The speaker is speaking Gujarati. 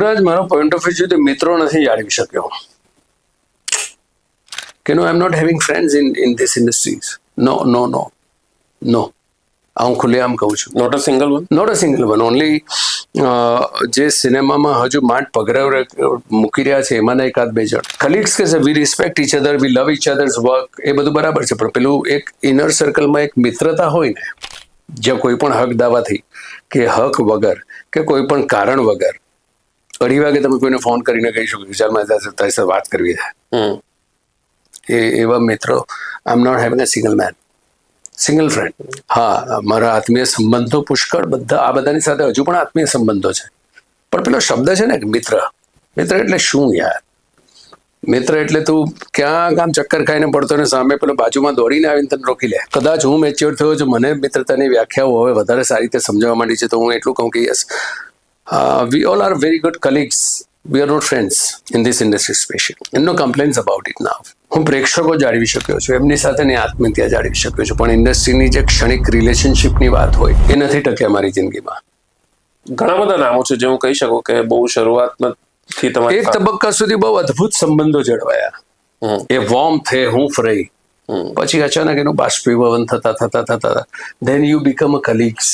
યુવરાજ, મારો પોઈન્ટ ઓફ વ્યૂ છે મિત્રો નથી જાળવી શક્યો કે no, I am not having friends in this industries. No no no no, હું ખુલ્લેઆમ કહું છું. Not a single one. Not a single one. Only જે સિનેમામાં હજુ માંડ પગરવ મૂકી રહ્યા છે એમાંના એકાદ બે જણ કલીગ્સ કે છે, વી રિસ્પેક્ટ ઇચ અધર, વી લવ ઇચ અધર્સ વર્ક, એ બધું બરાબર છે, પણ પેલું એક ઇનર સર્કલમાં એક મિત્રતા હોય ને, જ્યાં કોઈ પણ હક દાવાથી કે હક વગર કે કોઈ પણ કારણ વગર 2:30 વાગે તમે કોઈને ફોન કરીને કહી શકો કે ચાલ મારે તારી સાથે વાત કરવી છે, એવા મિત્રો. I am not having a single man, single friend. હા, મારા આત્મીય સંબંધો પુષ્કળ, બધા આ બધાની સાથે હજુ પણ આત્મીય સંબંધો છે, પણ પેલો શબ્દ છે ને કે મિત્ર, મિત્ર એટલે શું યાર? મિત્ર એટલે તું ક્યાં આમ ચક્કર ખાઈને પડતો ને સામે પેલો બાજુમાં દોડીને આવીને તને રોકી લે. કદાચ હું મેચ્યોર થયો છું, મને મિત્રતાની વ્યાખ્યાઓ હવે વધારે સારી રીતે સમજાવવા માંડી છે, તો હું એટલું કહું કે yes, we all are very good colleagues, we are not friends in this industry specially. No complaints about it now. હું પ્રેક્ષકો જાળવી શક્યો છું, એમની સાથે આત્મીયતા જાળવી શક્યો છું, પણ ઇન્ડસ્ટ્રીની જે ક્ષણિક રિલેશનશિપની વાત હોય એ નથી ટક્યા મારી જિંદગીમાં. ઘણા બધા નામો છે જે હું કહી શકું કે બહુ શરૂઆતમાં એક તબક્કા સુધી બહુ અદ્ભુત સંબંધો જળવાયા, એ વોર્મ થે હૂંફ રહી, પછી અચાનક એનું બાષ્પીભવન થતા થતા થતા then you become a colleagues.